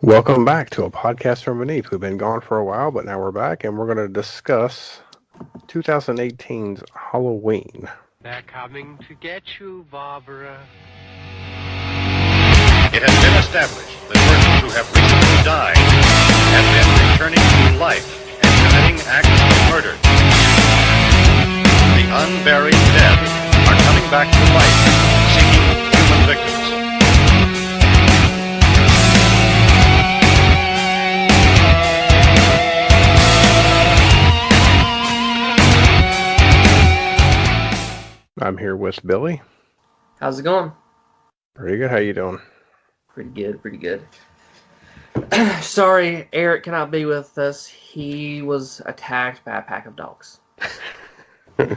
Welcome back to a podcast from beneath. We've been gone for a while, but now we're back and we're going to discuss 2018's Halloween. They're coming to get you, Barbara. It has been established that persons who have recently died have been returning to life and committing acts of murder. The unburied dead are coming back to life, seeking human victims. I'm here with Billy. How's it going? Pretty good. How you doing? Pretty good, pretty good. Sorry, Eric cannot be with us. He was attacked by a pack of dogs. All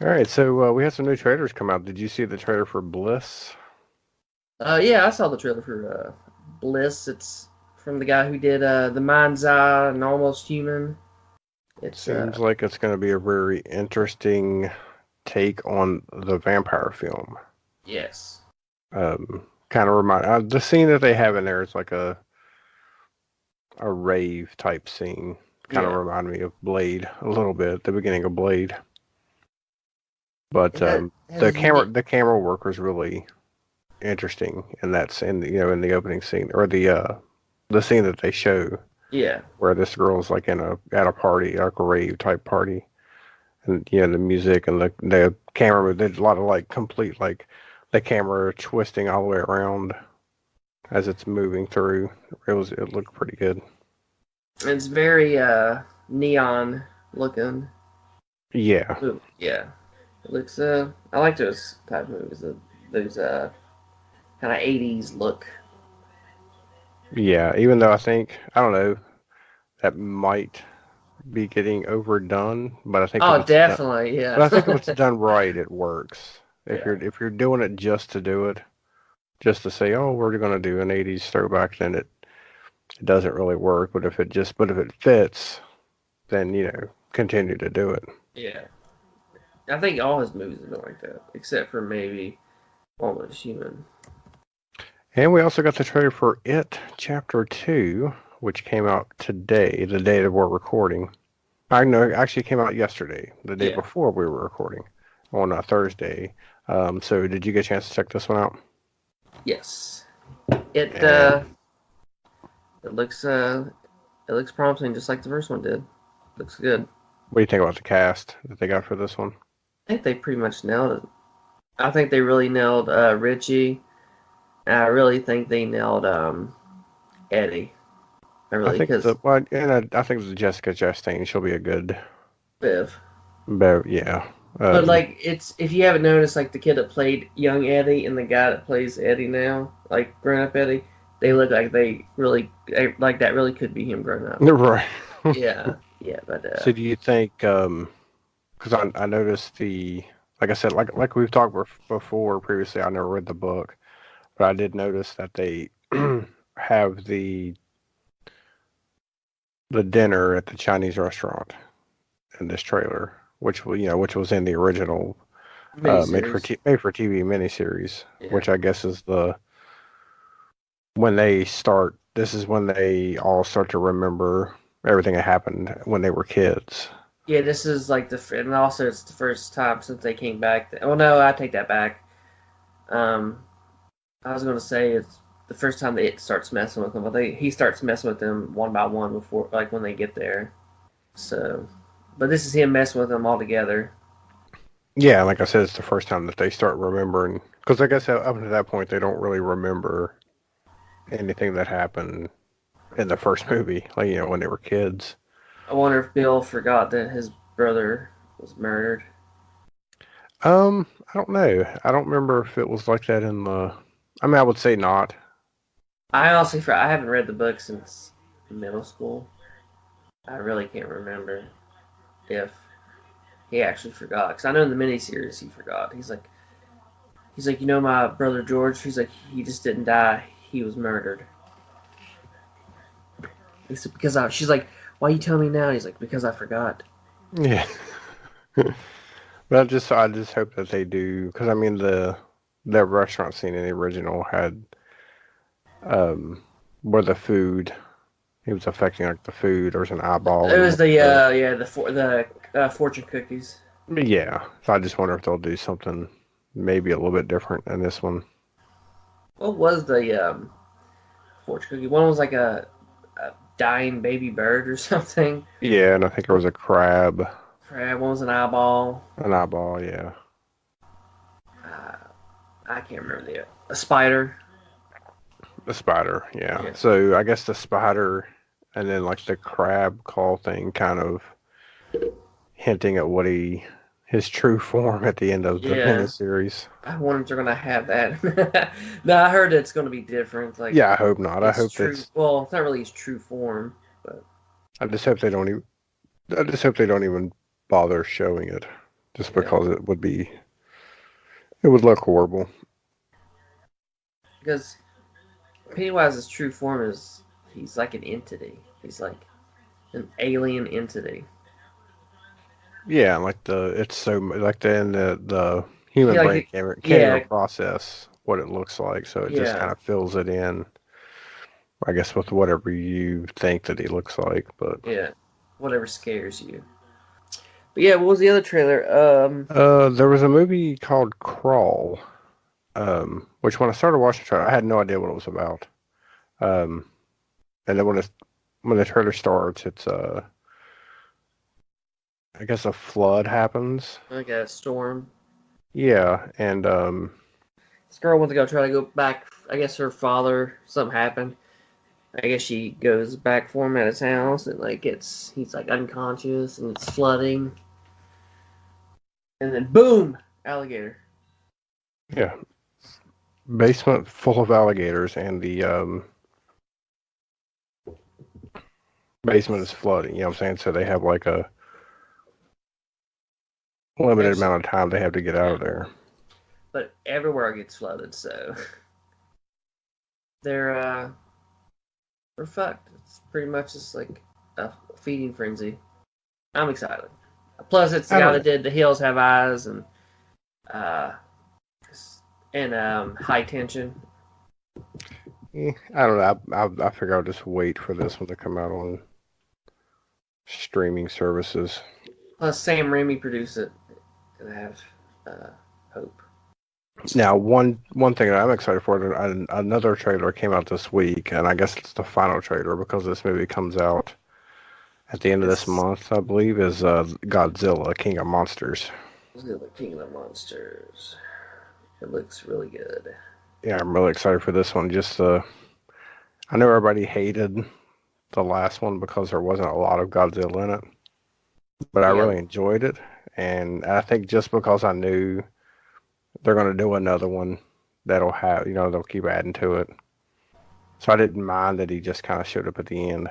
right, so we had some new trailers come out. Did you see the trailer for Bliss? Yeah, I saw the trailer for Bliss. It's from the guy who did The Mind's Eye and Almost Human. It seems like it's going to be a very interesting take on the vampire film. Yes. Kind of remind the scene that they have in there is like a rave type scene. Kind of remind me of Blade a little bit, the beginning of Blade. But the camera work was really interesting in that scene, in the opening scene or the scene that they show. Yeah. Where this girl's like at a party, like a rave type party. And the music and the camera, there's a lot of like complete like the camera twisting all the way around as it's moving through. It looked pretty good. It's very neon looking. Yeah. Ooh, yeah. It looks I like those type of movies. Those kind of 80s look. Yeah, even though I don't know, that might be getting overdone, but I think definitely, yeah. But I think if it's done right, it works. If you're doing it just to do it, just to say, oh, we're going to do an '80s throwback, then it doesn't really work. But if it fits, then continue to do it. Yeah, I think all his movies have been like that, except for maybe Almost Human. And we also got the trailer for It Chapter 2, which came out today, the day that we're recording. I know it actually came out yesterday, the day before we were recording, on Thursday. So did you get a chance to check this one out? Yes. It looks promising, just like the first one did. Looks good. What do you think about the cast that they got for this one? I think they pretty much nailed it. I think they really nailed Richie. I really think they nailed Eddie. I think the Jessica Chastain, she'll be a good Bev, yeah. But like, it's, if you haven't noticed, like the kid that played young Eddie and the guy that plays Eddie now, like grown up Eddie, they look like they really like that really could be him grown up. Right. yeah. But so do you think? Because I noticed like I said, like we've talked before previously. I never read the book, but I did notice that they have the dinner at the Chinese restaurant in this trailer, which was in the original made for TV miniseries, which I guess is when they start. This is when they all start to remember everything that happened when they were kids. Yeah, this is like and also it's the first time since they came back. Oh no, I take that back. I was gonna say it's the first time it starts messing with them, but he starts messing with them one by one before, like when they get there. So, but this is him messing with them all together. Yeah, like I said, it's the first time that they start remembering. Because like I said, up to that point, they don't really remember anything that happened in the first movie, like when they were kids. I wonder if Bill forgot that his brother was murdered. I don't know. I don't remember if it was like that in the. I mean, I would say not. I honestly, I haven't read the book since middle school. I really can't remember if he actually forgot. Because I know in the miniseries he forgot. He's like, my brother George. He's like, he just didn't die. He was murdered. He said, she's like, why you telling me now? He's like, because I forgot. Yeah. But I just hope that they do, because I mean the restaurant scene in the original had where the food, he was affecting like the food. There was an eyeball. It was the fortune cookies. Yeah, so I just wonder if they'll do something maybe a little bit different in this one. What was the fortune cookie? One was like a dying baby bird or something. Yeah, and I think there was a crab. Crab. One was an eyeball. An eyeball, yeah. I can't remember a spider. The spider, yeah. So I guess the spider and then like the crab claw thing kind of hinting at what his true form at the end of the miniseries. I wonder if they're gonna have that. No, I heard it's gonna be different. Like, yeah, I hope not. I hope it's well, it's not really his true form, but I just hope they don't even. I just hope they don't even bother showing it, just because it would look horrible. Because Pennywise's true form is he's like an entity. He's like an alien entity. Yeah, like it's so like the human brain can't even process what it looks like, so it just kind of fills it in. I guess with whatever you think that he looks like, but whatever scares you. But yeah, what was the other trailer? There was a movie called Crawl, which when I started watching the trailer, I had no idea what it was about. And then when the trailer starts, it's I guess a flood happens. Like a storm. Yeah, and this girl wants to try to go back. I guess her father, something happened. I guess she goes back for him at his house, and he's like unconscious, and it's flooding. And then boom, alligator. Yeah, basement full of alligators, and the basement is flooding. You know what I'm saying? So they have like a limited amount of time they have to get out of there. But everywhere gets flooded, so they're fucked. It's pretty much just like a feeding frenzy. I'm excited. Plus, it's the guy that did The Hills Have Eyes and High Tension. I don't know. I figure I'll just wait for this one to come out on streaming services. Plus, Sam Raimi produced it, and I have hope. Now, one thing that I'm excited for, another trailer came out this week, and I guess it's the final trailer because this movie comes out at the end of this month, I believe, is Godzilla, King of Monsters. Godzilla, King of Monsters. It looks really good. Yeah, I'm really excited for this one. Just, I know everybody hated the last one because there wasn't a lot of Godzilla in it, but I really enjoyed it, and I think just because I knew they're going to do another one that'll have, they'll keep adding to it. So I didn't mind that he just kind of showed up at the end.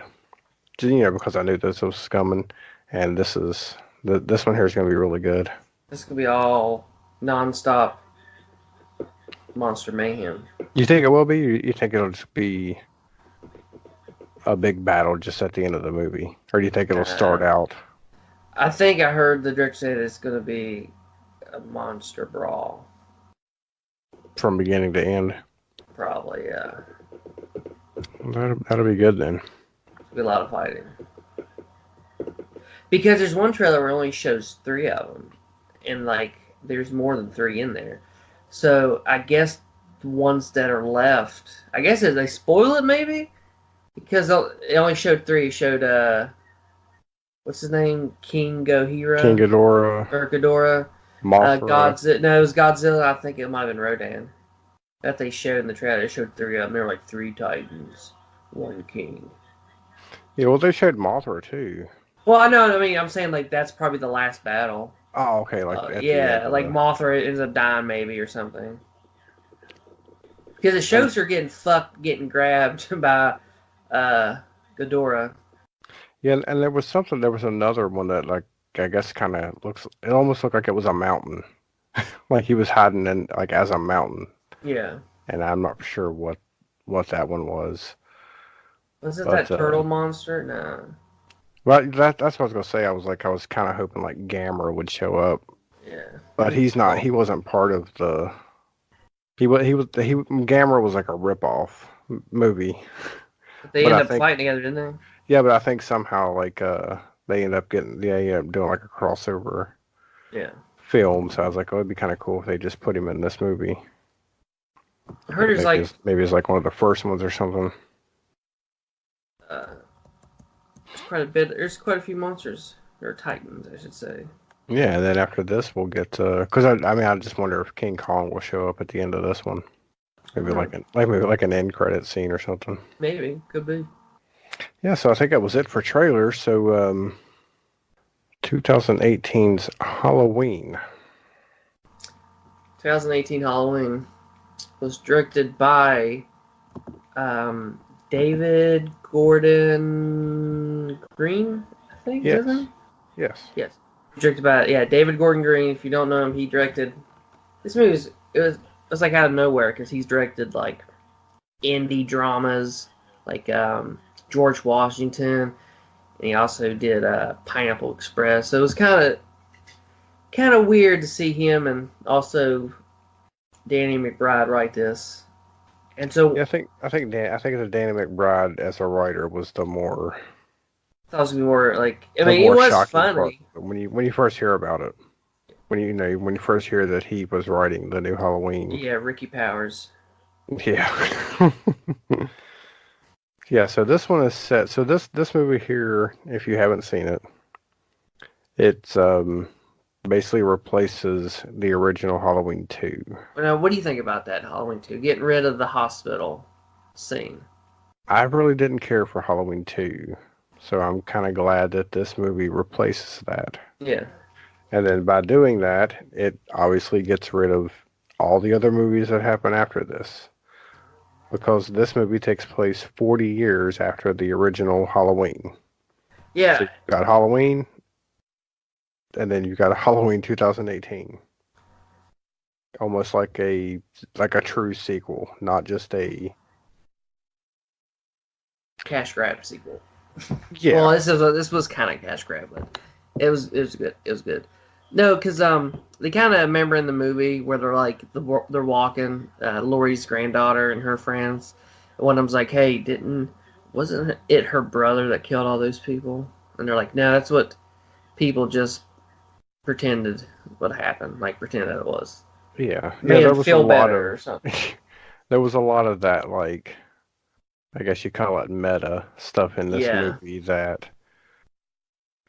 Because I knew this was coming, and this one here is going to be really good. This could be all non-stop monster mayhem. You think it will be? You think it'll just be a big battle just at the end of the movie? Or do you think it'll start out? I think I heard the director say that it's going to be a monster brawl. From beginning to end? Probably, yeah. That'll be good then. It'll be a lot of fighting. Because there's one trailer where it only shows 3 of them. And, there's more than 3 in there. So, I guess the ones that are left... I guess if they spoil it, maybe? Because it only showed 3. It showed, what's his name? King Ghidorah? King Ghidorah. Or Ghidorah. Mothra. No, it was Godzilla. I think it might have been Rodan. That they showed in the trailer. They showed 3 of them. They were 3 titans, 1 king. Yeah, well, they showed Mothra, too. Well, I know. I mean, I'm saying, that's probably the last battle. Oh, okay. Mothra ends up dying, maybe, or something. Because it shows her getting grabbed by Ghidorah. Yeah, and there was another one that, I guess it almost looked like it was a mountain. Like he was hiding in, as a mountain. Yeah. And I'm not sure what that one was. Was it that turtle monster? No. Well, that's what I was gonna say. I was kind of hoping Gamera would show up. Yeah. But he's not. He wasn't part of the. Gamera was like a ripoff movie. They But end I up think, fighting together, didn't they? yeah, but I think somehow like they end up doing like a crossover Yeah. film. So I was like, oh, it'd be kind of cool if they just put him in this movie. I heard there's like Maybe it's like one of the first ones or something. there's quite a bit. There's quite a few monsters or titans, I should say. Yeah, and then after this we'll get because I mean I just wonder if King Kong will show up at the end of this one. Maybe maybe like an end credit scene or something. Maybe could be. Yeah, so I think that was it for trailers. So 2018's Halloween. 2018 Halloween was directed by David Gordon Green, I think. Yes. Isn't it? Yes. Directed by David Gordon Green. If you don't know him, he directed this movie. It was like out of nowhere because he's directed like indie dramas like George Washington, and he also did Pineapple Express. So it was kind of weird to see him and also Danny McBride write this. And so yeah, I think the Danny McBride as a writer was the more. I thought it was gonna be more like I mean it was funny when you first hear about it. When you first hear that he was writing the new Halloween. Yeah, Ricky Powers. Yeah. Yeah, so this one is set. So this movie here, if you haven't seen it, it's basically replaces the original Halloween 2. Now, what do you think about that Halloween 2? Getting rid of the hospital scene. I really didn't care for Halloween 2, so I'm kind of glad that this movie replaces that. Yeah. And then by doing that, it obviously gets rid of all the other movies that happen after this. Because this movie takes place 40 years after the original Halloween. Yeah. So you got Halloween, and then you got Halloween 2018. Almost like a true sequel, not just a cash grab sequel. Yeah. Well, this was kind of cash grab, but it was good. It was good. No, because they kind of remember in the movie where they're walking, Laurie's granddaughter and her friends. One of them's like, "Hey, wasn't it her brother that killed all those people?" And they're like, "No, that's what people just pretended would happen, like pretend that it was." Yeah, there was feel better or something. There was a lot of that, like, I guess you call it meta stuff in this movie that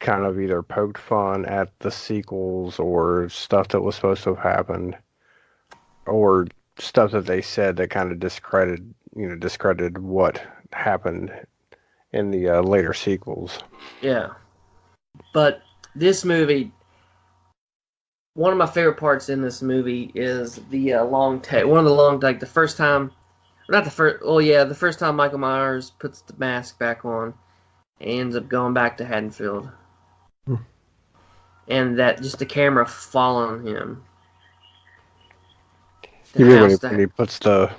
kind of either poked fun at the sequels or stuff that was supposed to have happened, or stuff that they said that kind of discredited what happened in the later sequels. Yeah, but this movie. One of my favorite parts in this movie is the long take. One of the long take. The first time, not the first. Oh yeah, the first time Michael Myers puts the mask back on, and ends up going back to Haddonfield, and that just the camera following him. You mean when he puts the?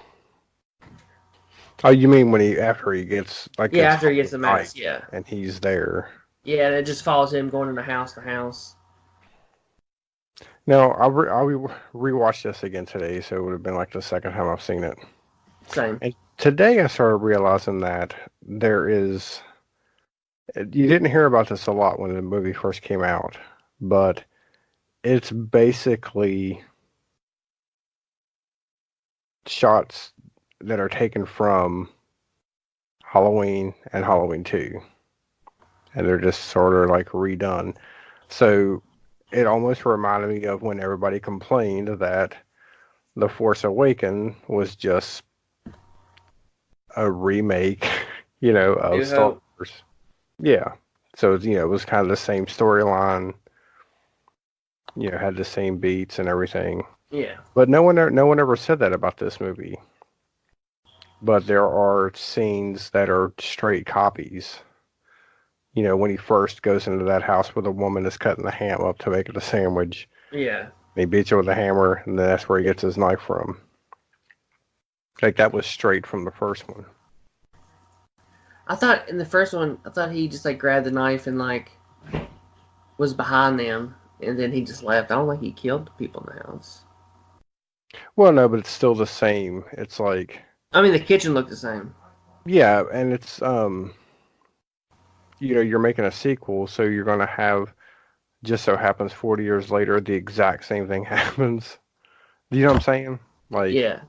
Oh, you mean after he gets after he gets the mask, and he's there. Yeah, and it just follows him going into house to house. No, I'll rewatch this again today, so it would have been like the second time I've seen it. Same. And today I started realizing that there is. You didn't hear about this a lot when the movie first came out, but it's basically shots that are taken from Halloween and Halloween 2. And they're just sort of like redone. So it almost reminded me of when everybody complained that The Force Awakens was just a remake, of Star Wars. Yeah. So, it was kind of the same storyline, had the same beats and everything. Yeah. But no one ever said that about this movie. But there are scenes that are straight copies. When he first goes into that house where the woman is cutting the ham up to make it a sandwich. Yeah. And he beats her with a hammer, and then that's where he gets his knife from. Like, that was straight from the first one. I thought in the first one, he just, grabbed the knife and, was behind them, and then he just left. I don't think he killed the people in the house. Well, no, but it's still the same. It's like, I mean, the kitchen looked the same. Yeah, and it's you're making a sequel, so you're gonna have, just so happens 40 years later the exact same thing happens. Do you know what I'm saying? Like, Yeah.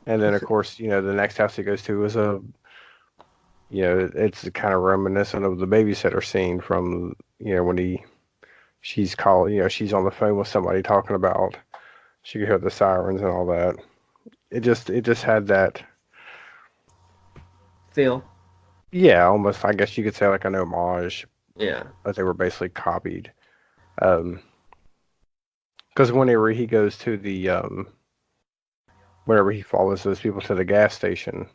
and then of course, the next house he goes to is it's kind of reminiscent of the babysitter scene from, when she's called, she's on the phone with somebody talking about, she could hear the sirens and all that. It just had that, Phil. yeah, almost, I guess you could say, like an homage, Yeah. but they were basically copied. Because whenever he goes to the, whenever he follows those people to the gas station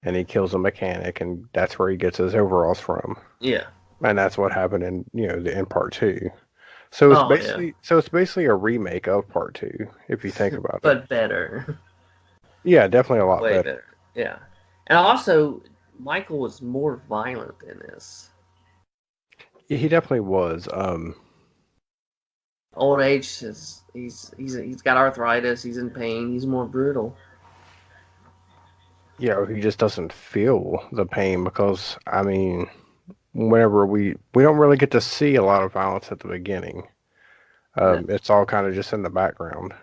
and he kills a mechanic, and that's where he gets his overalls from. Yeah. And that's what happened in part two. So it's Oh, yeah. basically a remake of part two, if you think about it. But better. Yeah, definitely a lot Way better. better. Yeah. And also, Michael was more violent in this. He definitely was. Old age is he's got arthritis. He's in pain. He's more brutal. He just doesn't feel the pain because, I mean, whenever we don't really get to see a lot of violence at the beginning. No. It's all kind of just in the background.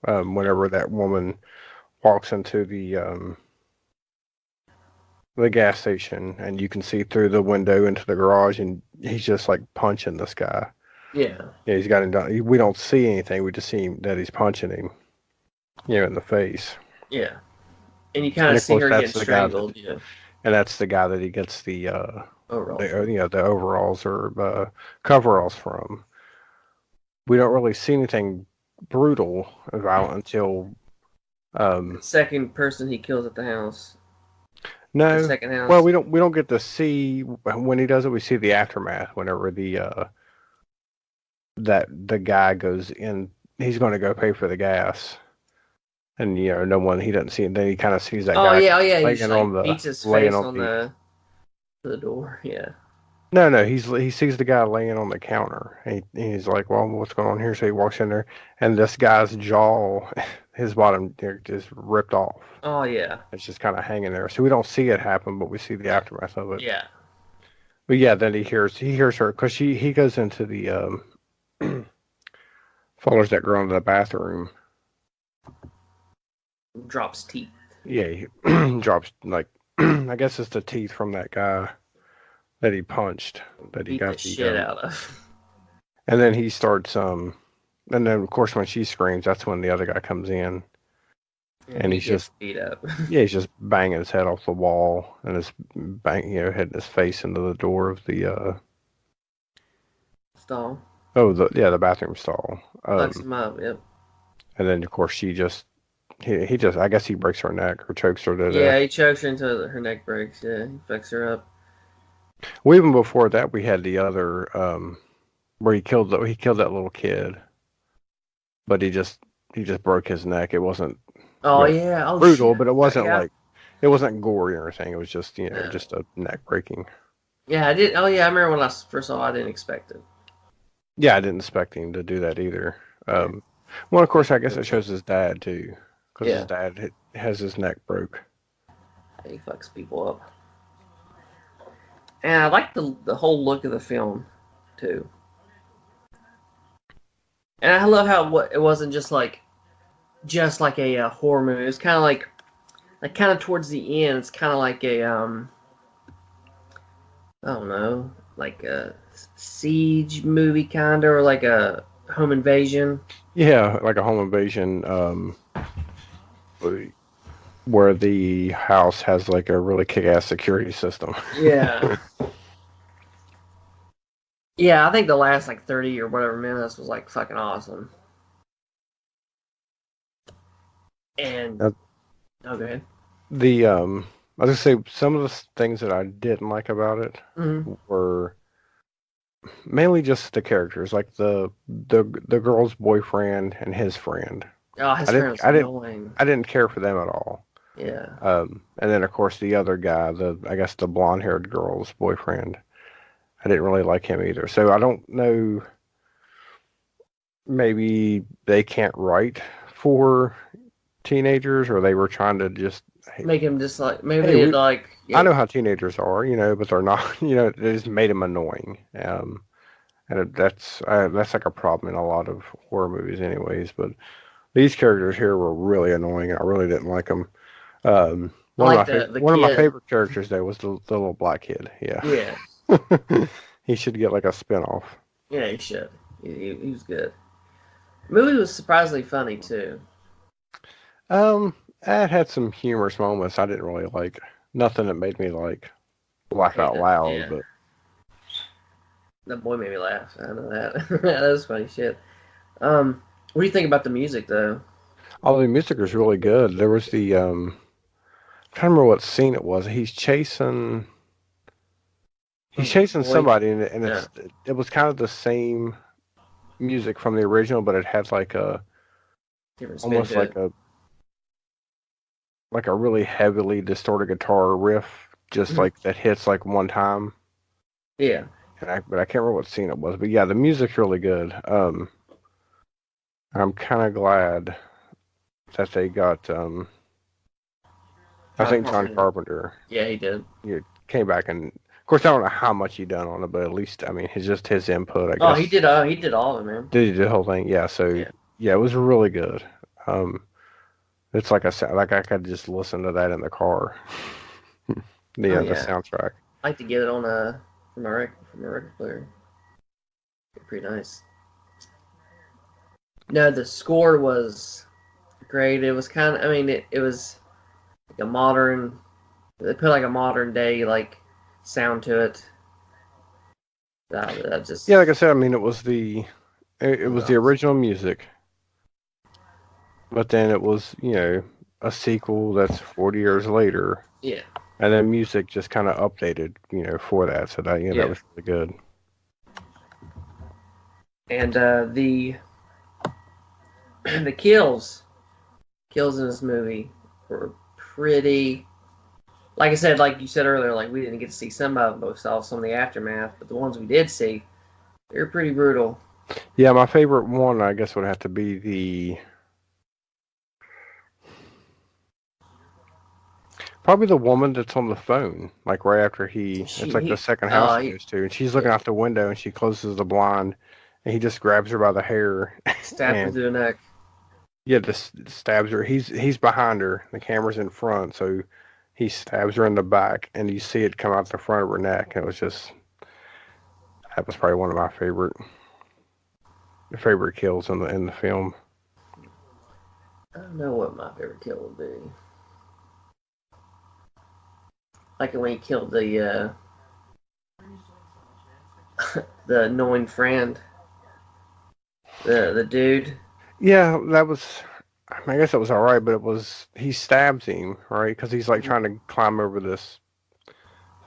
Whenever that woman walks into the gas station, and you can see through the window into the garage, and he's just like punching this guy. Yeah. Yeah, he's got him down. We don't see anything. We just see that he's punching him, in the face. Yeah. And you kind of see her getting strangled. Yeah. And that's the guy that he gets the Overall. the overalls or coveralls from. We don't really see anything brutal and violent until Second person he kills at the house. no. The second house. Well, we don't get to see when he does it. We see the aftermath whenever the guy goes in. He's going to go pay for the gas, and no one, he doesn't see it. Then he kind of sees that guy. Oh yeah. He laying just, on the beats his laying face on on the door. Yeah. No, he sees the guy laying on the counter. And he's like, "Well, what's going on here?" So he walks in there, and this guy's jaw, his bottom, just ripped off. Oh yeah. It's just kind of hanging there. So we don't see it happen, but we see the aftermath of it. Yeah. But yeah, then he hears her because he goes into the follows that girl into the bathroom. Drops teeth. Yeah, he drops, like, I guess it's the teeth from that guy that he punched, that he Beat got the shit out of. And then he starts and then of course when she screams, that's when the other guy comes in. And he's just beat up. Yeah, he's just banging his head off the wall and is hitting his face into the door of the Stall. Oh, the bathroom stall. Fucks him up, yep. And then of course he just I guess he breaks her neck or chokes her to death. Yeah, he chokes her until her neck breaks. Yeah, he fucks her up. Well, even before that, we had the other where he killed that little kid, but he just broke his neck. It wasn't brutal, but it wasn't it wasn't gory or anything. It was just just a neck breaking. Yeah, I did. Oh yeah, I remember when I first saw it, I didn't expect it. Yeah, I didn't expect him to do that either. Well, of course, I guess it shows his dad too, because his dad has his neck broke. He fucks people up. And I like the whole look of the film, too. And I love how it wasn't just like a horror movie. It was kind of like kind of towards the end. It's kind of like a I don't know, like a siege movie kind of, or like a home invasion. Yeah, like a home invasion. Where the house has like a really kick-ass security system. Yeah. Yeah, I think the last 30 or whatever minutes was fucking awesome. And go ahead. The I was gonna say some of the things that I didn't like about it were mainly just the characters, like the girl's boyfriend and his friend. Oh, his friend was annoying. I didn't care for them at all. Yeah. And then of course the other guy, I guess the blonde-haired girl's boyfriend, I didn't really like him either. So I don't know. Maybe they can't write for teenagers, or they were trying to just make him just like maybe Hey, I know yeah, how teenagers are, but they're not. They just made him annoying. That's like a problem in a lot of horror movies, anyways. But these characters here were really annoying. I really didn't like them. I like the One of my kid. favorite characters though was the little black kid. Yeah, Yeah, he should get like a spinoff. yeah, he should. He was good. The movie was surprisingly funny too. It had some humorous moments I didn't really like. Nothing that made me like laugh Hate out that. loud, Yeah, but that boy made me laugh. I know that. That was funny shit. What do you think about the music though? all the music was really good. There was the I'm trying to remember what scene it was. He's chasing Boy, somebody, and yeah, it was kind of the same music from the original, but it had like a different spin almost to it. like a really heavily distorted guitar riff, just Mhm. like that hits like one time. Yeah. But I can't remember what scene it was. But yeah, the music's really good. I'm kind of glad that they got. I think John Carpenter. Yeah, he did. Came back, and of course I don't know how much he done on it, but at least I mean it's just his input. I Oh, guess he did all of it, man. did he do the whole thing? Yeah. So Yeah. yeah, it was really good. Um, it's like like I could just listen to that in the car. The Yeah. soundtrack. I like to get it on from a record player. Pretty nice. No, the score was great. It was kind of, I mean, it was like a modern. They put like a modern day like sound to it. That just Yeah, like I said, I mean it was the original music, but then it was a sequel that's 40 years later. Yeah. And then music just kind of updated, for that. So that that was really good. And the the kills in this movie were pretty. Like I said, like you said earlier, like we didn't get to see some of them, but we saw some of the aftermath. But the ones we did see, they were pretty brutal. Yeah, my favorite one, I guess, would have to be probably the woman that's on the phone, like right after it's like the second house he goes to, and she's looking out the window, and she closes the blind, and he just grabs her by the hair, stabs her through the neck. Yeah, just stabs her. He's behind her. The camera's in front, so he stabs her in the back, and you see it come out the front of her neck. And that was probably one of my favorite kills in the film. I don't know what my favorite kill would be. Like when he killed the the annoying friend, the dude. Yeah, that was. I guess that was all right, but he stabs him, right? Because he's like trying to climb over this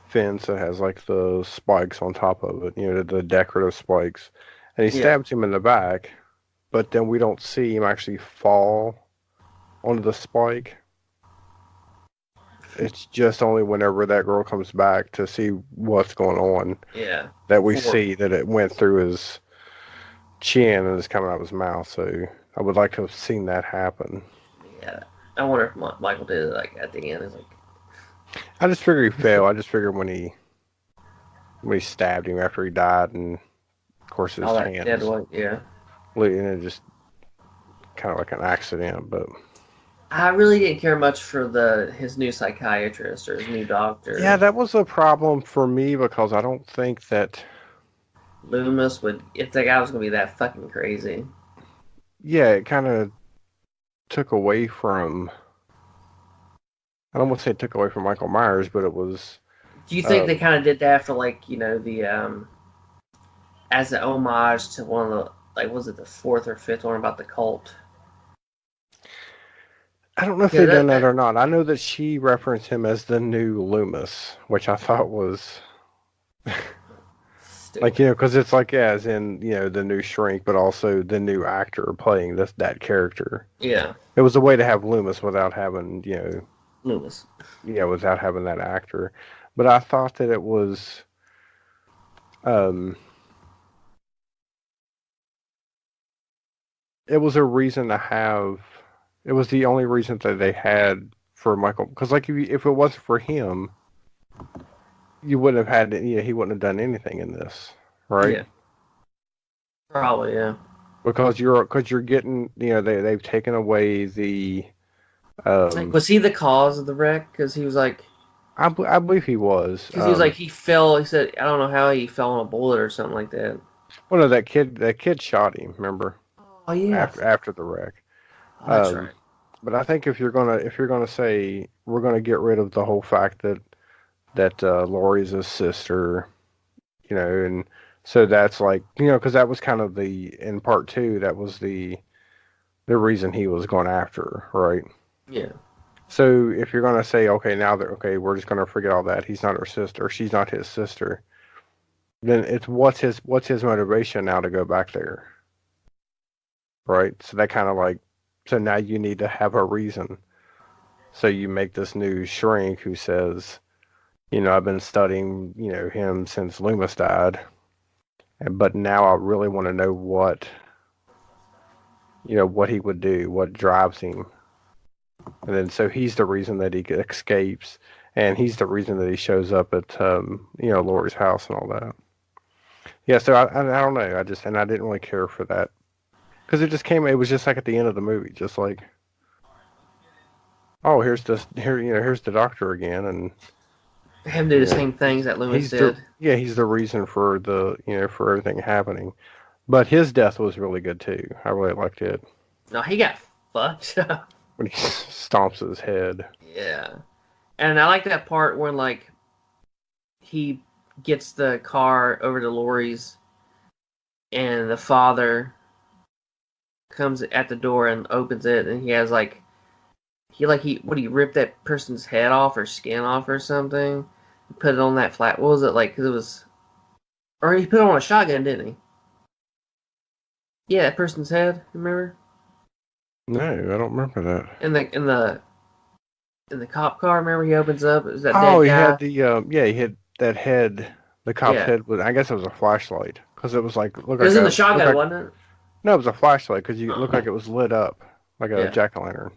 fence that has like the spikes on top of it, the decorative spikes, and he stabs him in the back, but then we don't see him actually fall onto the spike. It's just only whenever that girl comes back to see what's going on, that we see that it went through his chin and is coming out of his mouth. So I would like to have seen that happen. Yeah, I wonder if Michael did it like at the end. It's like I just figured he fell. I just figured when he stabbed him after he died, and of course his hand dead one, and it just kind of like an accident. But I really didn't care much for his new psychiatrist or his new doctor. Yeah, that was a problem for me because I don't think that Loomis if the guy was gonna be that fucking crazy. Yeah, it kind of took away from. I don't want to say it took away from Michael Myers, but it was. Do you think they kind of did that for like the as an homage to one of the was it the fourth or fifth one about the cult? I don't know if they've done that or not. I know that she referenced him as the new Loomis, which I thought was like because it's like as in the new Shrink, but also the new actor playing that character. Yeah, it was a way to have Loomis without having Loomis. Yeah, without having that actor. But I thought that it was it was a reason to have. It was the only reason that they had for Michael, because like if it wasn't for him, you wouldn't have had, he wouldn't have done anything in this, right? Yeah. Probably, yeah. Because you're getting, they've taken away the. Was he the cause of the wreck? Because he was like. I believe he was. Because he was like, he fell. He said, I don't know how he fell on a bullet or something like that. Well, no, that kid shot him. Remember? Oh yeah. After the wreck. Oh, that's right. But I think if you're gonna say we're gonna get rid of the whole fact that Lori's his sister, and so that's like, because that was kind of in part two, that was the reason he was going after her, right? Yeah. So if you're gonna say, okay, now that we're just gonna forget all that, he's not her sister, she's not his sister, then it's what's his motivation now to go back there, right? So that kind of like, so now you need to have a reason. So you make this new shrink who says, I've been studying, him since Loomis died, but now I really want to know what he would do, what drives him. And then so he's the reason that he escapes, and he's the reason that he shows up at Lori's house and all that. Yeah, so I don't know. I didn't really care for that because it was just like at the end of the movie, just like, oh, here's the doctor again, and him do the same things that Loomis did. He's the reason for for everything happening. But his death was really good too. I really liked it. No, he got fucked up. When he stomps his head. Yeah. And I like that part when, like, he gets the car over to Lori's and the father comes at the door and opens it, and he has, like, he ripped that person's head off or skin off or something, put it on that flat, what was it, like, because it was, or he put it on a shotgun, didn't he? Yeah, that person's head, remember? No, I don't remember that. In the cop car, remember he opens up? Is that he dead guy? had he had that head. The cop's head was. I guess it was a flashlight because it was like It was in the shotgun, wasn't it? No, it was a flashlight because it looked like it was lit up like a jack-o'-lantern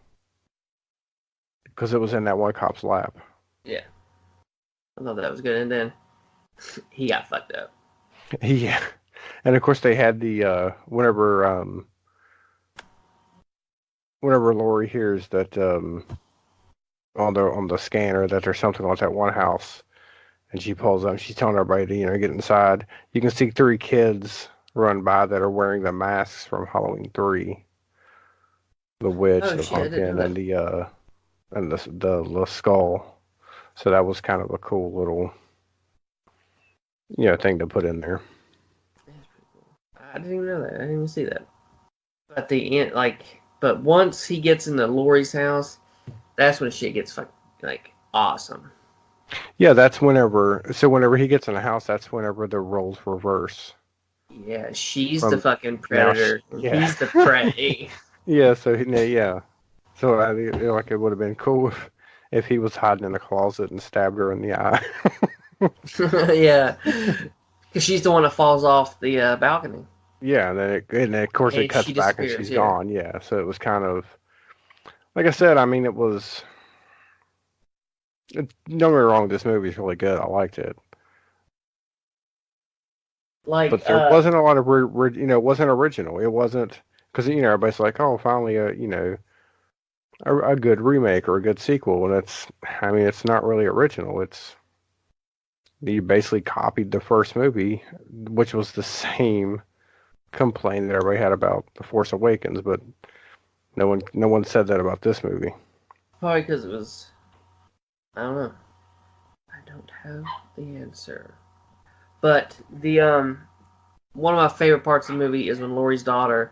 because it was in that one cop's lap. Yeah, I thought that was good, and then he got fucked up. Yeah, and of course they had the whenever Lori hears that on the scanner that there's something like that one house, and she pulls up, she's telling everybody to get inside. You can see 3 kids run by that are wearing the masks from Halloween 3. The witch, the pumpkin, and the skull. So that was kind of a cool little thing to put in there. That's pretty cool. I didn't even know that. I didn't even see that. But the end, but once he gets into Lori's house, that's when shit gets awesome. Yeah, that's whenever he gets in the house, that's whenever the roles reverse. Yeah, she's the fucking predator. He's the prey. Yeah, so So I feel like it would have been cool if he was hiding in a closet and stabbed her in the eye. Yeah, because she's the one that falls off the balcony. Yeah, and then of course it cuts back and she's gone. Yeah, so it was kind of, like I said, I mean, it was. Don't get me wrong, this movie is really good. I liked it. But there wasn't a lot of, it wasn't original. It wasn't, because, everybody's like, oh, finally, a good remake or a good sequel. And it's not really original. You basically copied the first movie, which was the same complaint that everybody had about The Force Awakens, but no one said that about this movie. Probably because it was, I don't know. I don't have the answer. But the one of my favorite parts of the movie is when Laurie's daughter,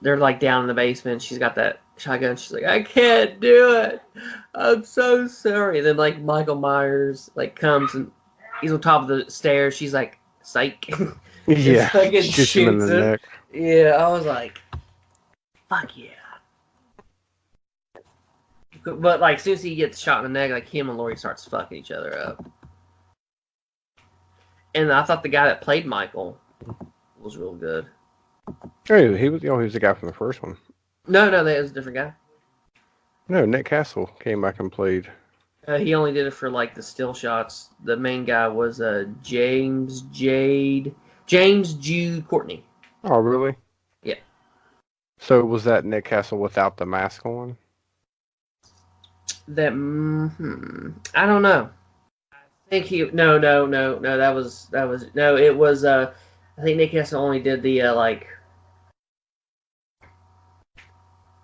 they're like down in the basement. She's got that shotgun. She's like, I can't do it. I'm so sorry. Then like Michael Myers comes and he's on top of the stairs. She's like, psych. Yeah. Shoots him in the neck. Yeah, I was like, fuck yeah. But as soon as he gets shot in the neck, him and Laurie starts fucking each other up. And I thought the guy that played Michael was real good. Oh, he was the guy from the first one. No, that was a different guy. No, Nick Castle came back and played. He only did it for like the still shots. The main guy was James Jude Courtney. Oh, really? Yeah. So was that Nick Castle without the mask on? That I don't know. I think he no. That was no. It was I think Nick Castle only did the like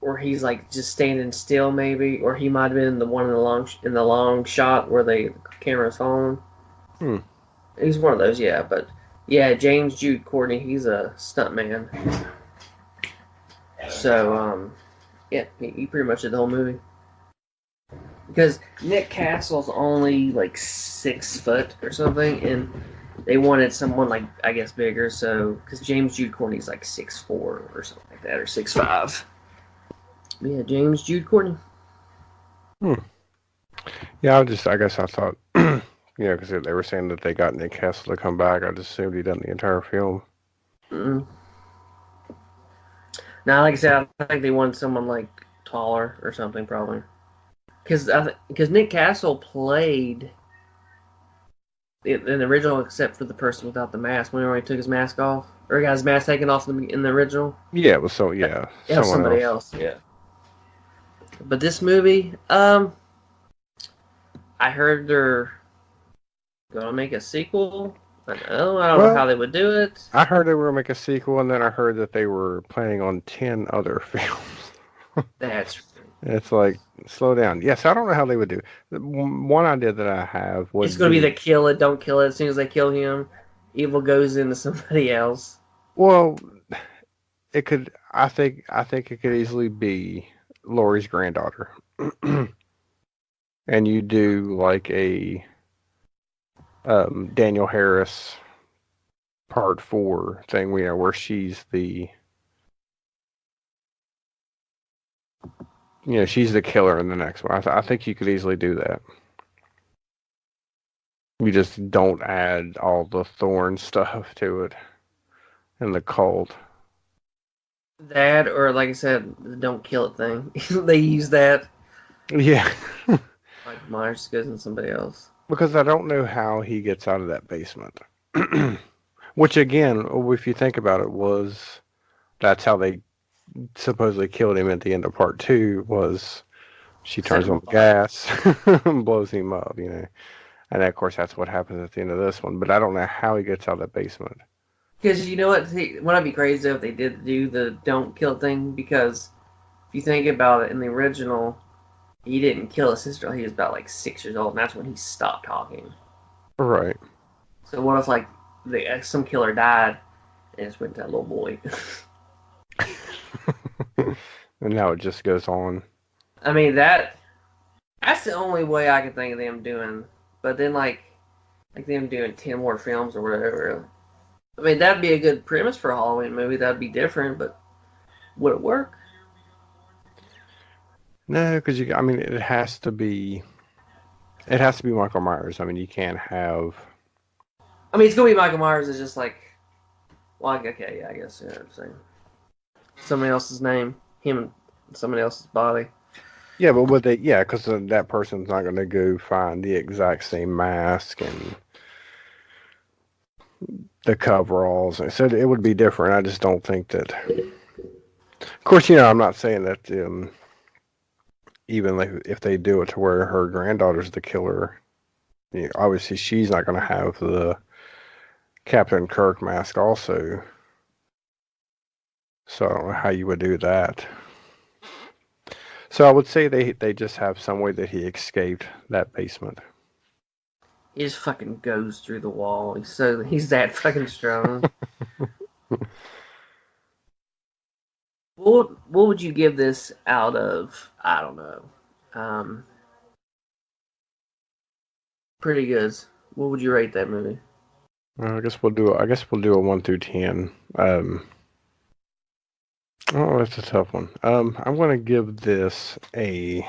where he's like just standing still maybe, or he might have been the one in the long shot where the camera's following. He's one of those, yeah. But yeah, James Jude Courtney, he's a stuntman. So yeah, he pretty much did the whole movie. Because Nick Castle's only like 6 foot or something, and they wanted someone like I guess bigger. So because James Jude Courtney's like 6'4" or something like that, or 6'5". Yeah, James Jude Courtney. Yeah, I guess I thought, because they were saying that they got Nick Castle to come back. I just assumed he'd done the entire film. Now, like I said, I think they wanted someone like taller or something, probably. Because Nick Castle played in the original, except for the person without the mask. Whenever he took his mask off, or he got his mask taken off in the original. Yeah, it was somebody else. Yeah. But this movie, I heard they're gonna make a sequel. I don't know how they would do it. I heard they were gonna make a sequel, and then I heard that they were planning on 10 other films. That's. It's like, slow down. Yes, I don't know how they would do. One idea that I have was it's gonna be the kill it, don't kill it. As soon as they kill him, evil goes into somebody else. Well, it could. I think it could easily be Laurie's granddaughter, and you do like a Daniel Harris Part 4 thing, where she's the she's the killer in the next one. I think you could easily do that. You just don't add all the Thorn stuff to it and the cult. That, or like I said, the don't kill it thing. They use that. Yeah. Like Myers goes in somebody else. Because I don't know how he gets out of that basement. Which, again, if you think about it, that's how they supposedly killed him at the end of Part 2, was she turns on the gas and blows him up, And of course, that's what happens at the end of this one. But I don't know how he gets out of that basement. Because you know what? Wouldn't it be crazy if they did do the don't kill thing? Because if you think about it, in the original, he didn't kill his sister until he was about like 6 years old, and that's when he stopped talking. Right. So what if like some killer died and just went to that little boy? And now it just goes on. I mean, that's the only way I can think of them doing. But then like them doing 10 more films or whatever. I mean, that'd be a good premise for a Halloween movie. That'd be different, but would it work? No, because it has to be. It has to be Michael Myers. I mean, you can't have. I mean, it's gonna be Michael Myers. It's just like, well, okay, yeah, I guess I'm saying somebody else's name, him and somebody else's body. Yeah, but because that person's not gonna go find the exact same mask and the coveralls. So it would be different. I just don't think that. Of course, I'm not saying that. Even like if they do it to where her granddaughter's the killer, obviously she's not going to have the Captain Kirk mask also. So I don't know how you would do that. So I would say they just have some way that he escaped that basement. He just fucking goes through the wall. He's that fucking strong. What would you give this out of? I don't know. Pretty good. What would you rate that movie? I guess we'll do a 1 through 10. Oh, that's a tough one. I'm going to give this I'm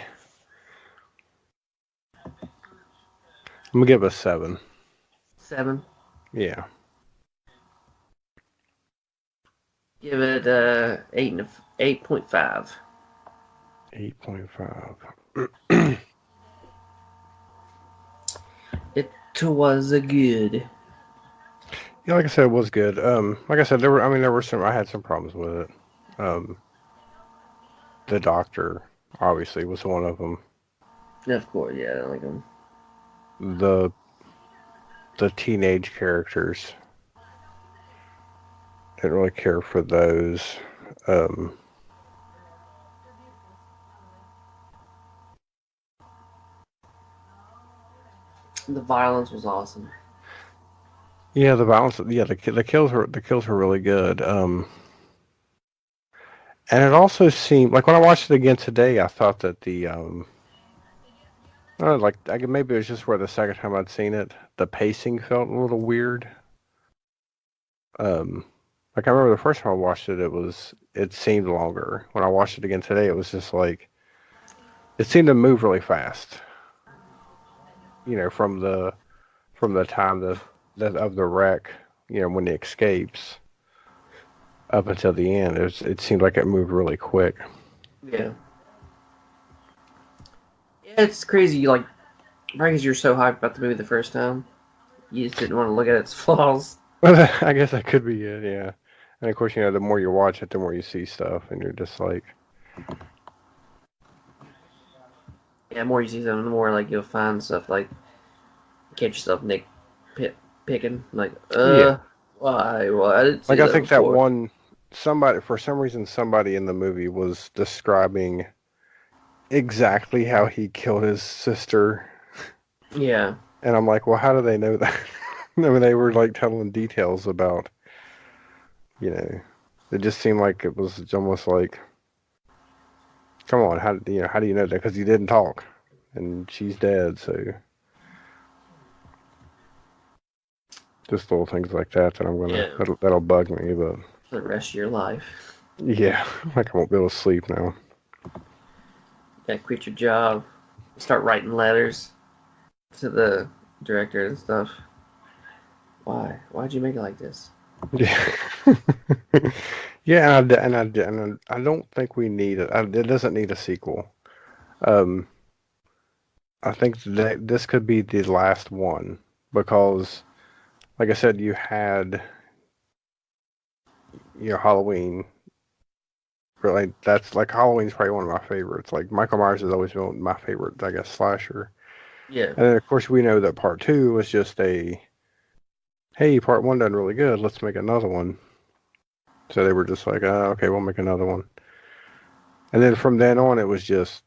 going to give it a 7. 7? Yeah. Give it 8.5. 8.5. It was a good. Yeah, like I said, it was good. Like I said, there were some. I had some problems with it. The doctor obviously was one of them. Of course, yeah, I don't like them. The teenage characters, didn't really care for those. The violence was awesome. Yeah, the balance. Yeah, the kills were really good. And it also seemed like when I watched it again today, I thought that the I don't know, like maybe it was just where the second time I'd seen it, the pacing felt a little weird. Like I remember the first time I watched it, it seemed longer. When I watched it again today, it was just like it seemed to move really fast. You know, from the time of the wreck, you know, when he escapes up until the end, it seemed like it moved really quick. Yeah. Yeah, it's crazy. Like, probably because you're so hyped about the movie the first time, you just didn't want to look at its flaws. I guess that could be it, yeah. And of course, you know, the more you watch it, the more you see stuff, and you're just like, Yeah, the more you see something, the more like you'll find stuff like catch yourself picking like, yeah. why? Well, I didn't see Like I think before. that one somebody for some reason somebody in the movie was describing exactly how he killed his sister. Yeah. And I'm like, well, how do they know that? I mean, they were like telling details about, you know, it just seemed like it was almost like, come on, how do you know that? Because he didn't talk, and she's dead, so just little things like that I'm gonna that'll bug me, but For the rest of your life, yeah, like I won't be able to sleep now. gotta quit your job, start writing letters to the director and stuff. Why? Why'd you make it like this? Yeah. Yeah, and I don't think we need it. It doesn't need a sequel. I think that this could be the last one because, like I said, you had Halloween. Really, that's like Halloween's probably one of my favorites. Like Michael Myers has always been my favorite, I guess, slasher. Yeah. And then of course we know that part two was just hey, part one done really good. Let's make another one. So they were just like, okay, we'll make another one. And then from then on, it was just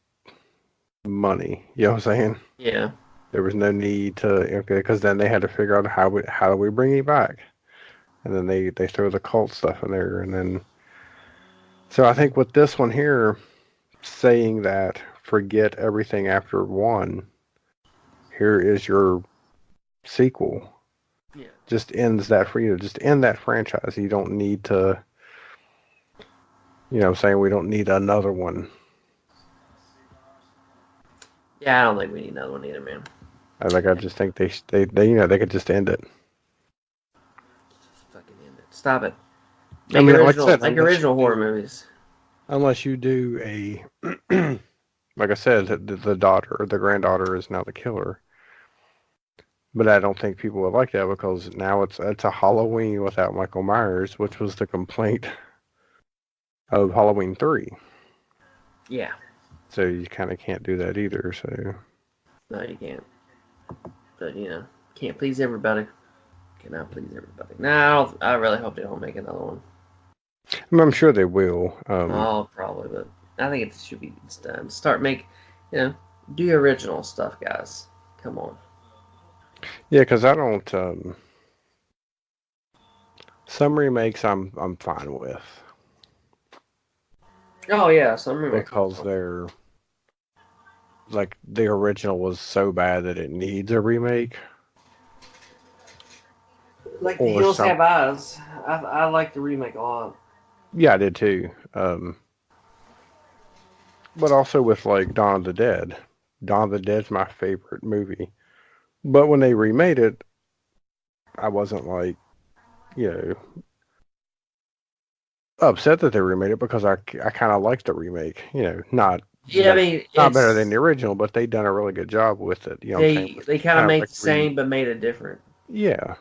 money. You know what I'm saying? Yeah. There was no need to, because then they had to figure out how do we bring you back, and then they throw the cult stuff in there, and then. So I think with this one here, saying that forget everything after one, here is your sequel. Yeah. Just ends that for you. Just end that franchise. You don't need to. You know what I'm saying? We don't need another one. Yeah, I don't think we need another one either, man. I just think they they could just end it. Just fucking end it. Stop it. I mean, like I said, make original horror movies. Unless you do a, like I said, the granddaughter is now the killer. But I don't think people would like that because now it's a Halloween without Michael Myers, which was the complaint of Halloween 3. Yeah. So you kind of can't do that either. So No, you can't. But can't please everybody. Cannot please everybody. No, I really hope they don't make another one. I'm sure they will. Oh, probably, but I think it's done. Do original stuff, guys. Come on. Yeah, because I don't. Some remakes I'm fine with. Oh yeah, some remakes. Because they're like the original was so bad that it needs a remake. Like The Hills Have Eyes. I like the remake a lot. Yeah, I did too. But also with like Dawn of the Dead. Dawn of the Dead's my favorite movie. But when they remade it, I wasn't like, upset that they remade it because I kind of liked the remake. Not Yeah, I mean, not better than the original, but they done a really good job with it. You know what I'm saying? they kind of made like the same, but made it different. Yeah.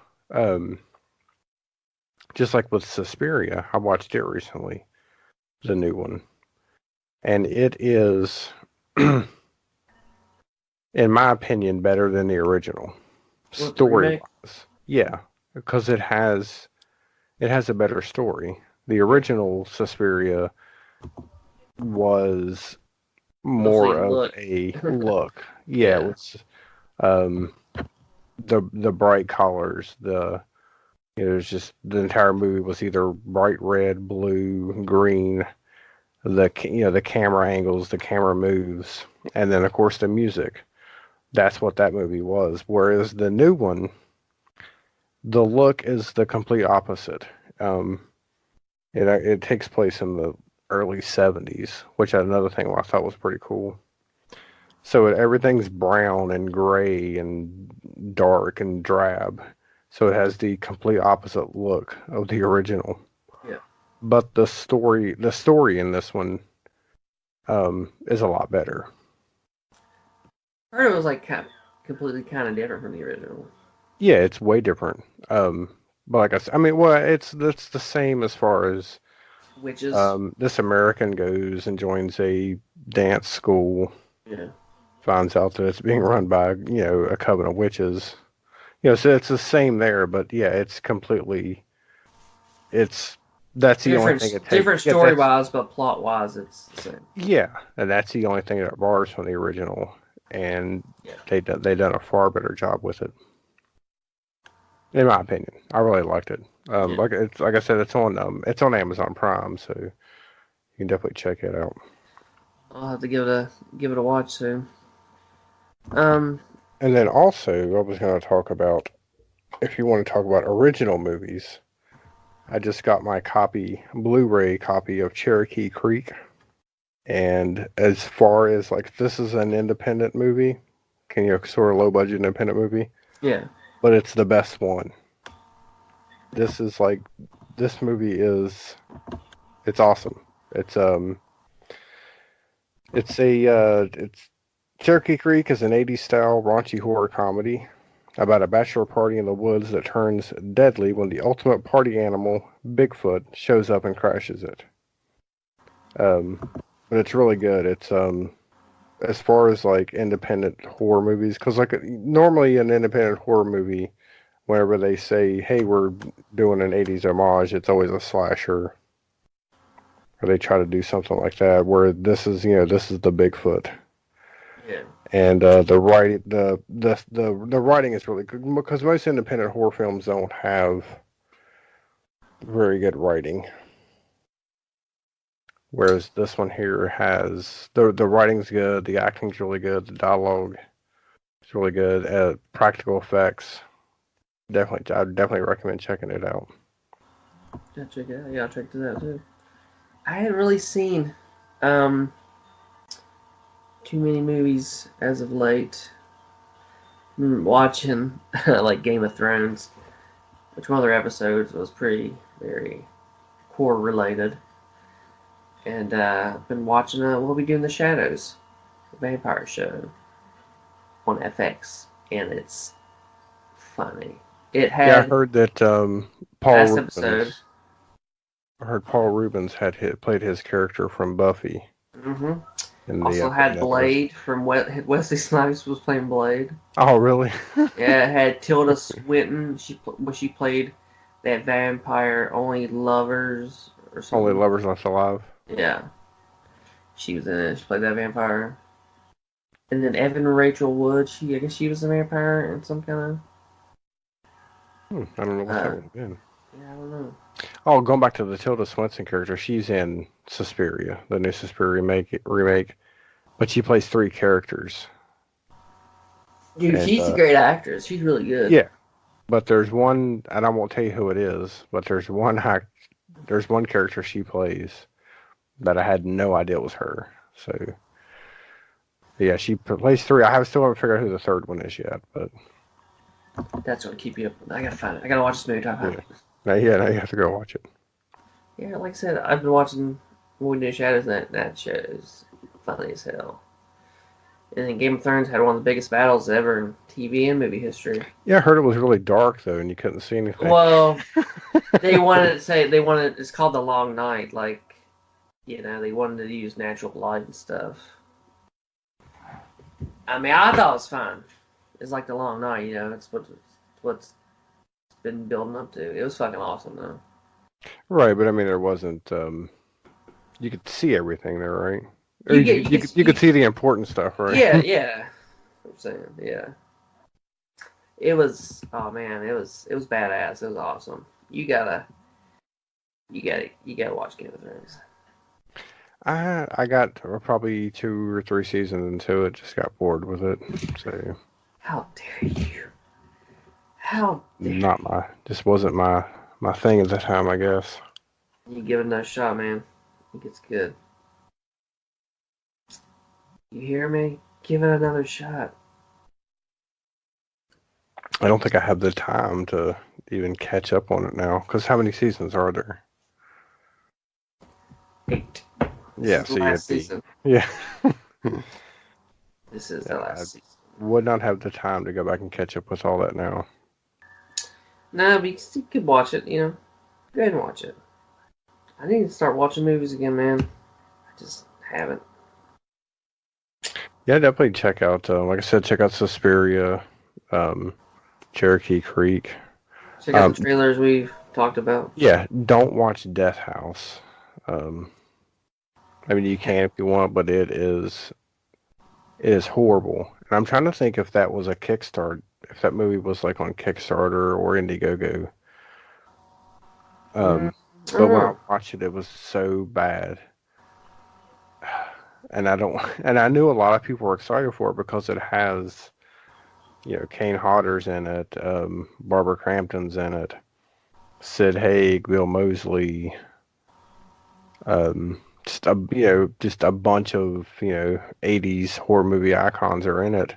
Just like with Suspiria, I watched it recently, the new one, and it is, in my opinion, better than the original, story-wise. Yeah, because it has a better story. The original Suspiria was more of a look. Yeah, it was the bright colors, it was just the entire movie was either bright red, blue, green. The camera angles, the camera moves, and then of course the music. That's what that movie was. Whereas the new one, the look is the complete opposite. It takes place in the early 70s, which is another thing I thought was pretty cool. So everything's brown and gray and dark and drab. So it has the complete opposite look of the original. Yeah. But the story in this one is a lot better. I heard it was like completely kind of different from the original. Yeah, it's way different. But like I said, I mean, well, it's the same as far as witches. This American goes and joins a dance school. Yeah. Finds out that it's being run by a coven of witches. So it's the same there, but yeah, it's completely. That's the only thing it takes. Different story-wise, but plot-wise, it's the same. Yeah, and that's the only thing that bars from the original, and they done a far better job with it. In my opinion, I really liked it. Like I said, it's on Amazon Prime, so you can definitely check it out. I'll have to give it a watch soon. And then also, I was going to talk about, if you want to talk about original movies, I just got my Blu-ray copy of Cherokee Creek. And as far as, like, this is an independent movie, sort of low-budget independent movie. Yeah. But it's the best one. This movie it's awesome. It's Cherokee Creek is an 80s style raunchy horror comedy about a bachelor party in the woods that turns deadly when the ultimate party animal, Bigfoot, shows up and crashes it. But it's really good. It's as far as like independent horror movies, because like normally an independent horror movie, whenever they say, "Hey, we're doing an 80s homage," it's always a slasher, or they try to do something like that. Where this is the Bigfoot. Yeah. And the writing is really good, because most independent horror films don't have very good writing. Whereas this one here has the writing's good, the acting's really good, the dialogue is really good, practical effects. I'd definitely recommend checking it out. Yeah, check it out. Yeah, I'll check it out too. I hadn't really seen too many movies as of late. I'm watching like Game of Thrones, which one of their episodes was very horror related. And I've been watching What We Do in the Shadows, the vampire show on FX, and it's funny. It had I heard that Paul Rubens. Episode. I heard Paul Rubens played his character from Buffy. Mm-hmm. Also had Blade from Wesley Snipes was playing Blade. Oh, really? Yeah, it had Tilda Swinton. She played that vampire, Only Lovers or something. Only Lovers Left Alive. Yeah. She was in it. She played that vampire. And then Evan Rachel Wood, I guess she was a vampire in some kind of... I don't know what that would have been. Yeah, I don't know. Oh, going back to the Tilda Swinton character, she's in Suspiria, the new Suspiria remake, but she plays 3 characters. Dude, she's a great actress. She's really good. Yeah, but there's one, and I won't tell you who it is, but there's one character she plays that I had no idea was her. So, yeah, she plays 3. I still haven't figured out who the third one is yet, but that's what keep you up. I gotta find it. I gotta watch this movie. Now you have to go watch it. Yeah, like I said, I've been watching What We Do in the Shadows, and that show is funny as hell. And then Game of Thrones had one of the biggest battles ever in TV and movie history. Yeah, I heard it was really dark though, and you couldn't see anything. Well, they wanted it's called the Long Night, like, they wanted to use natural light and stuff. I mean, I thought it was fun. It's like the Long Night, it's what's been building up to. It was fucking awesome though. Right, but I mean, there wasn't. You could see everything there, right? Or You could see the important stuff, right? Yeah. I'm saying, yeah. It was, oh man, it was badass. It was awesome. You gotta watch Game of Thrones. I got probably 2 or 3 seasons into it, just got bored with it. So How dare you? How dare just wasn't my thing at the time, I guess. you give it another shot, man. I think it's good. You hear me? Give it another shot. I don't think I have the time to even catch up on it now. Because how many seasons are there? 8. Yeah, This is the last season. Yeah. This is the last season. Would not have the time to go back and catch up with all that now. No, but you could watch it, Go ahead and watch it. I need to start watching movies again, man. I just haven't. Yeah, definitely check out, like I said, check out Suspiria, Cherokee Creek. Check out the trailers we've talked about. Yeah, don't watch Death House. I mean, you can if you want, but it is horrible. And I'm trying to think if that was a Kickstarter, if that movie was like on Kickstarter or Indiegogo. But when I watched it, it was so bad. And I knew a lot of people were excited for it because it has, Kane Hodder's in it, Barbara Crampton's in it, Sid Haig, Bill Moseley, just a bunch of 80s horror movie icons are in it.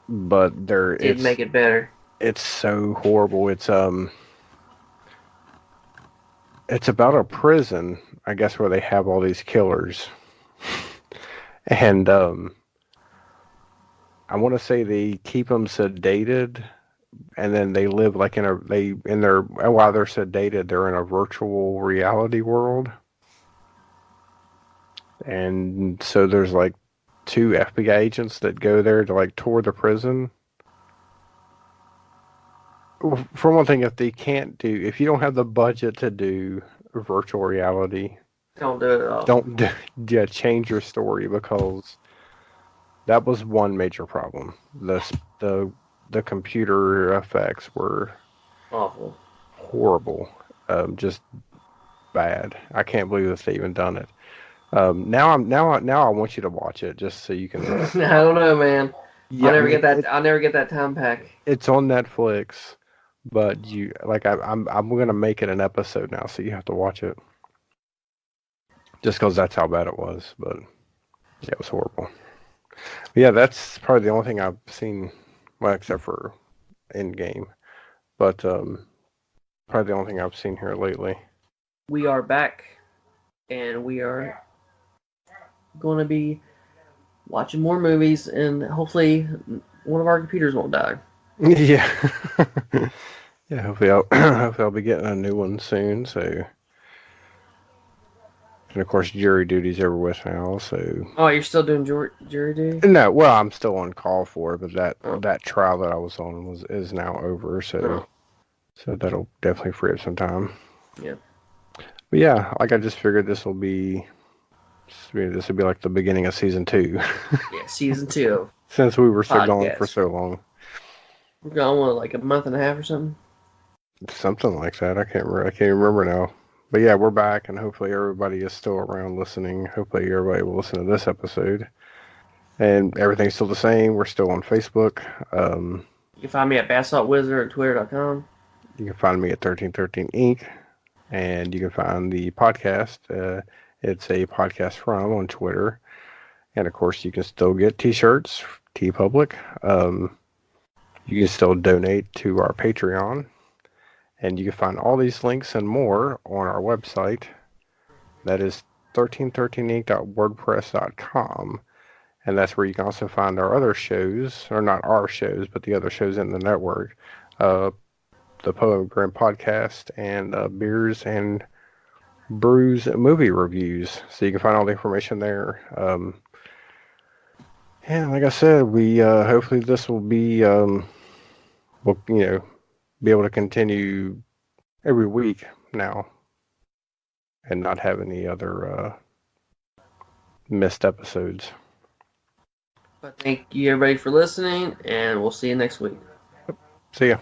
But It'd make it better. It's so horrible. It's about a prison, I guess, where they have all these killers. And I want to say they keep them sedated, and then they live like while they're sedated, they're in a virtual reality world. And so there's like 2 FBI agents that go there to like tour the prison. For one thing, if you don't have the budget to do virtual reality, don't do it at all. Don't change your story, because that was one major problem. The computer effects were awful, horrible, just bad. I can't believe that they even done it. Now I want you to watch it just so you can. I don't know, man. Yeah, I'll never get that time back. It's on Netflix, but I'm gonna make it an episode now, so you have to watch it. Just because that's how bad it was, but yeah, it was horrible. But yeah, that's probably the only thing I've seen, well, except for Endgame, but probably the only thing I've seen here lately. We are back, and we are going to be watching more movies, and hopefully one of our computers won't die. Yeah. Yeah, hopefully I'll be getting a new one soon, so. And of course, jury duty's over with now, so. Oh, you're still doing jury duty? No, well, I'm still on call for it, but that trial that I was on is now over, so that'll definitely free up some time. Yeah. But yeah, like I just figured this will be like the beginning of season 2. Yeah, season 2. Since we were so gone for so long. We're gone, like a month and a half or something? Something like that. I can't remember now. But yeah, we're back, and hopefully everybody is still around listening. Hopefully everybody will listen to this episode. And everything's still the same. We're still on Facebook. You can find me at BassSaltWizard at Twitter.com. You can find me at 1313 Inc. And you can find the podcast. It's a podcast from on Twitter. And of course, you can still get t-shirts, TeePublic. You can still donate to our Patreon. And you can find all these links and more on our website. That is 1313inc.wordpress.com. And that's where you can also find our other shows, or not our shows, but the other shows in the network. The Poem Grim podcast and Beers and Brews movie reviews. So you can find all the information there. And like I said, we hopefully this will be we'll be able to continue every week now, and not have any other missed episodes. But thank you everybody for listening, and we'll see you next week. See ya.